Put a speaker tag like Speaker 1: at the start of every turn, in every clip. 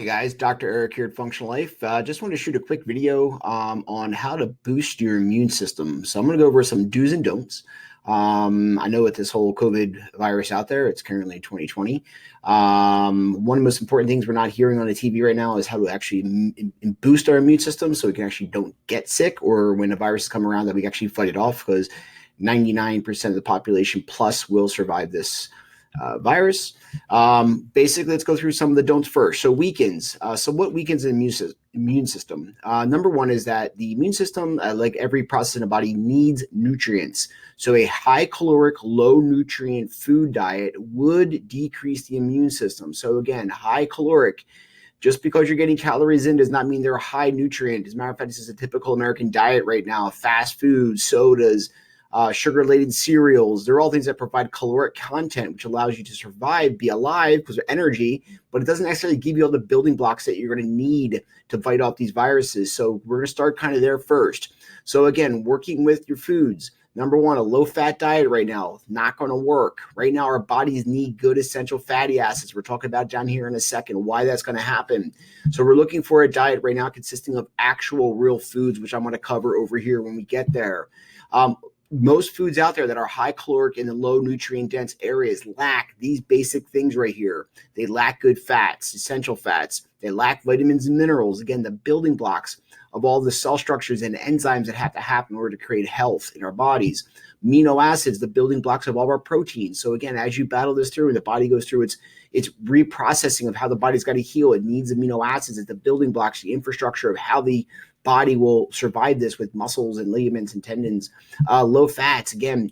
Speaker 1: Hey guys, Dr. Eric here at Functional Life. Just wanted to shoot a quick video on how to boost your immune system. So I'm going to go over some do's and don'ts. I know with this whole COVID virus out there, it's currently 2020. One of the most important things we're not hearing on the TV right now is how to actually boost our immune system so we can actually don't get sick, or when a virus come around that we actually fight it off, because 99% of the population plus will survive this virus. Basically, let's go through some of the don'ts first. So weakens. So what weakens the immune system? Number one is that the immune system, like every process in the body, needs nutrients. So a high caloric, low nutrient food diet would decrease the immune system. So again, high caloric. Just because you're getting calories in does not mean they're high nutrient. As a matter of fact, this is a typical American diet right now: fast food, sodas, sugar-laden cereals. They're all things that provide caloric content, which allows you to survive, be alive because of energy, but it doesn't necessarily give you all the building blocks that you're going to need to fight off these viruses. So we're going to start kind of there first. So again, working with your foods. Number one, a low-fat diet right now, not going to work. Right now, our bodies need good essential fatty acids. We're talking about down here in a second why that's going to happen. So we're looking for a diet right now consisting of actual real foods, which I'm going to cover over here when we get there. Most foods out there that are high caloric in the low nutrient dense areas lack these basic things right here. They lack good fats, essential fats. They lack vitamins and minerals. Again, the building blocks of all the cell structures and enzymes that have to happen in order to create health in our bodies. Amino acids, the building blocks of all our proteins. So again, as you battle this through, the body goes through its reprocessing of how the body's got to heal. It needs amino acids. It's the building blocks, the infrastructure of how the body will survive this with muscles and ligaments and tendons. Low fats, again,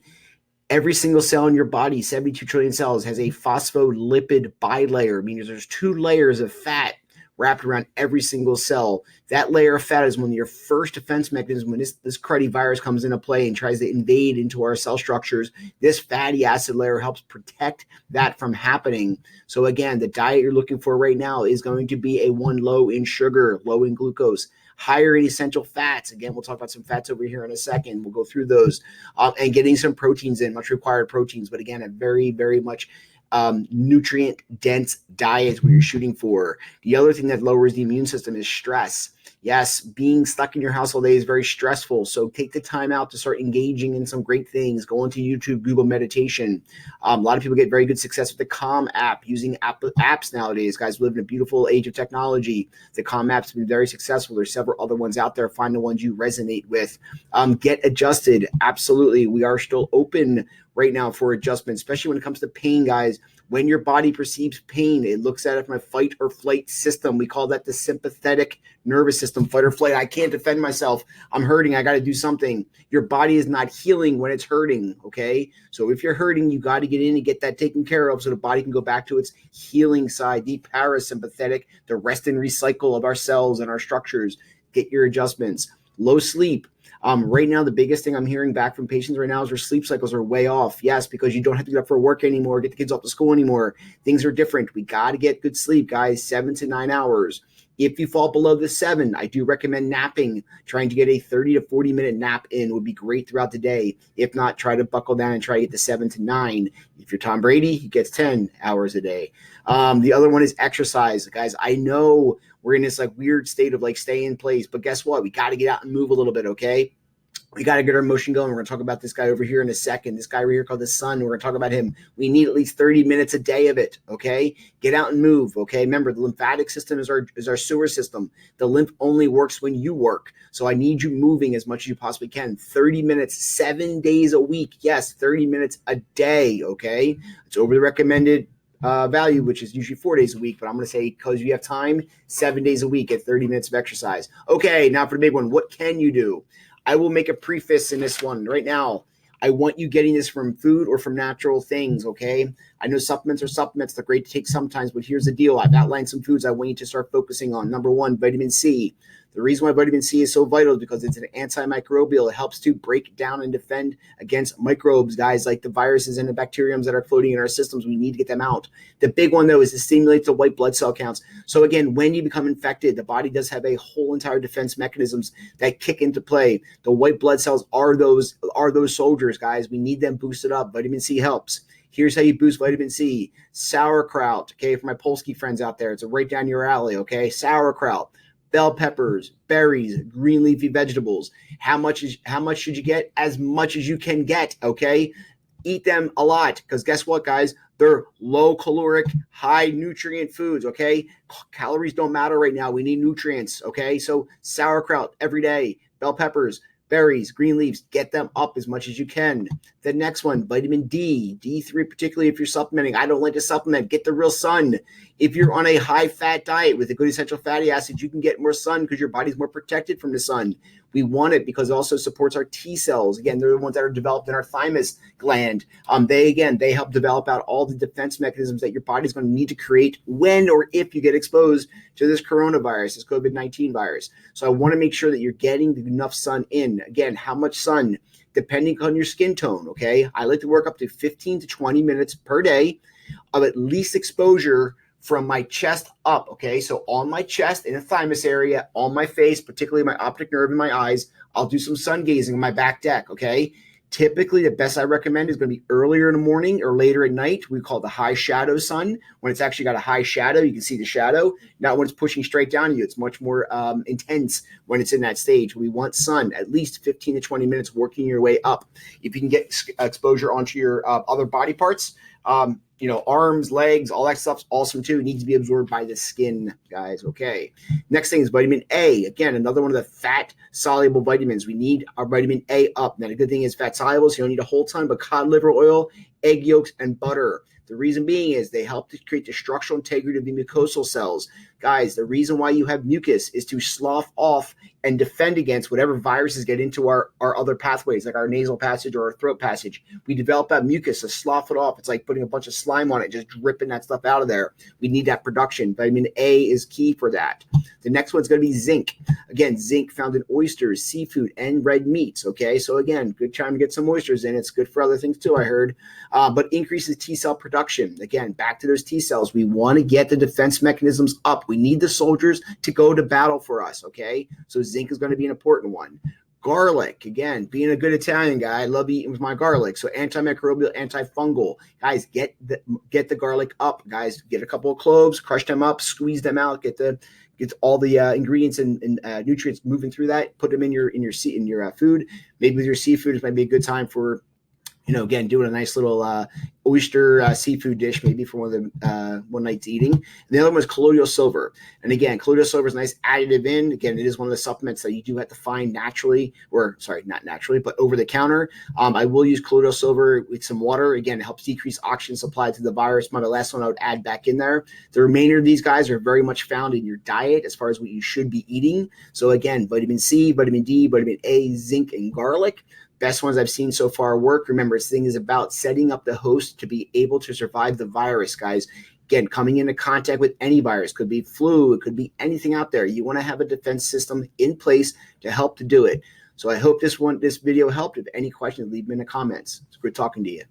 Speaker 1: every single cell in your body, 72 trillion cells, has a phospholipid bilayer, meaning there's two layers of fat wrapped around every single cell. That layer of fat is one of your first defense mechanisms when this cruddy virus comes into play and tries to invade into our cell structures. This fatty acid layer helps protect that from happening. So again, the diet you're looking for right now is going to be a one low in sugar, low in glucose, higher in essential fats. Again, we'll talk about some fats over here in a second. We'll go through those, and getting some proteins in, much required proteins. But again, a very, very much nutrient dense diet is what you're shooting for. The other thing that lowers the immune system is stress. Yes, being stuck in your house all day is very stressful. So take the time out to start engaging in some great things. Go into YouTube, Google meditation. A lot of people get very good success with the Calm app, using apps nowadays. Guys, we live in a beautiful age of technology. The Calm app's been very successful. There's several other ones out there. Find the ones you resonate with. Get adjusted. Absolutely. We are still open right now for adjustment, especially when it comes to pain, guys. When your body perceives pain, it looks at it from a fight or flight system. We call that the sympathetic nervous system, fight or flight. I can't defend myself. I'm hurting. I got to do something. Your body is not healing when it's hurting, okay? So if you're hurting, you got to get in and get that taken care of so the body can go back to its healing side, the parasympathetic, the rest and recycle of our cells and our structures. Get your adjustments. Low sleep. Right now, the biggest thing I'm hearing back from patients right now is their sleep cycles are way off. Yes, because you don't have to get up for work anymore, get the kids off to school anymore. Things are different. We got to get good sleep, guys, 7 to 9 hours. If you fall below the 7, I do recommend napping. Trying to get a 30 to 40-minute nap in would be great throughout the day. If not, try to buckle down and try to get the 7 to 9. If you're Tom Brady, he gets 10 hours a day. The other one is exercise. Guys, I know we're in this like weird state of like stay in place, but guess what? We got to get out and move a little bit, okay? We got to get our motion going. We're going to talk about this guy over here in a second. This guy right here called the sun. We're going to talk about him. We need at least 30 minutes a day of it, okay? Get out and move, okay? Remember, the lymphatic system is our sewer system. The lymph only works when you work. So I need you moving as much as you possibly can. 30 minutes, 7 days a week. Yes, 30 minutes a day, okay? It's over the recommended value, which is usually 4 days a week, but I'm going to say, because you have time, 7 days a week, get 30 minutes of exercise. Okay, now for the big one, what can you do? I will make a preface in this one right now. I want you getting this from food or from natural things, okay? I know supplements are supplements. They're great to take sometimes, but here's the deal. I've outlined some foods I want you to start focusing on. Number one, vitamin C. The reason why vitamin C is so vital is because it's an antimicrobial. It helps to break down and defend against microbes, guys, like the viruses and the bacteriums that are floating in our systems. We need to get them out. The big one, though, is to stimulate the white blood cell counts. So again, when you become infected, the body does have a whole entire defense mechanisms that kick into play. The white blood cells are those soldiers, guys. We need them boosted up. Vitamin C helps. Here's how you boost vitamin C. Sauerkraut, okay, for my Polsky friends out there, it's right down your alley, okay? Sauerkraut, bell peppers, berries, green leafy vegetables. How much should you get? As much as you can get, okay? Eat them a lot, because guess what, guys? They're low caloric, high nutrient foods, okay? Calories don't matter right now. We need nutrients, okay? So sauerkraut every day, bell peppers, berries, green leaves, get them up as much as you can. The next one, vitamin D, D3, particularly if you're supplementing. I don't like to supplement. Get the real sun. If you're on a high-fat diet with a good essential fatty acids, you can get more sun because your body's more protected from the sun. We want it because it also supports our T cells. Again, they're the ones that are developed in our thymus gland. They help develop out all the defense mechanisms that your body's going to need to create when or if you get exposed to this coronavirus, this COVID-19 virus. So I want to make sure that you're getting enough sun in. Again, how much sun? Depending on your skin tone, okay? I like to work up to 15 to 20 minutes per day of at least exposure from my chest up, okay? So on my chest, in the thymus area, on my face, particularly my optic nerve in my eyes, I'll do some sun gazing on my back deck, okay? Typically, the best I recommend is going to be earlier in the morning or later at night. We call it the high shadow sun. When it's actually got a high shadow, you can see the shadow. Not when it's pushing straight down on you. It's much more intense when it's in that stage. We want sun at least 15 to 20 minutes working your way up. If you can get exposure onto your other body parts, arms, legs, all that stuff's awesome too. It needs to be absorbed by the skin, guys. Okay. Next thing is vitamin A. Again, another one of the fat soluble vitamins. We need our vitamin A up. Now, the good thing is fat soluble, so you don't need a whole ton, but cod liver oil, egg yolks, and butter. The reason being is they help to create the structural integrity of the mucosal cells. Guys, the reason why you have mucus is to slough off and defend against whatever viruses get into our other pathways, like our nasal passage or our throat passage. We develop that mucus to slough it off. It's like putting a bunch of slime on it, just dripping that stuff out of there. We need that production. Vitamin A is key for that. The next one's going to be zinc. Again, zinc found in oysters, seafood, and red meats. Okay, so again, good time to get some oysters in. It's good for other things too, I heard. But increases T cell production. Again, back to those T cells. We want to get the defense mechanisms up. We need the soldiers to go to battle for us. Okay, so zinc is going to be an important one. Garlic, again, being a good Italian guy, I love eating with my garlic. So antimicrobial, antifungal. Guys, get the garlic up. Guys, get a couple of cloves, crush them up, squeeze them out, get all the ingredients and nutrients moving through that. Put them in your food. Maybe with your seafood, it might be a good time for, again, doing a nice little oyster seafood dish, maybe for one night's eating. And the other one is colloidal silver. And again, colloidal silver is a nice additive in. Again, it is one of the supplements that you do have to find naturally, not naturally, but over the counter. I will use colloidal silver with some water. Again, it helps decrease oxygen supply to the virus. My last one I would add back in there. The remainder of these guys are very much found in your diet as far as what you should be eating. So again, vitamin C, vitamin D, vitamin A, zinc, and garlic. Best ones I've seen so far work. Remember, this thing is about setting up the host to be able to survive the virus, guys. Again, coming into contact with any virus, could be flu, it could be anything out there. You want to have a defense system in place to help to do it. So I hope this video helped. If any questions, leave them in the comments. It's good talking to you.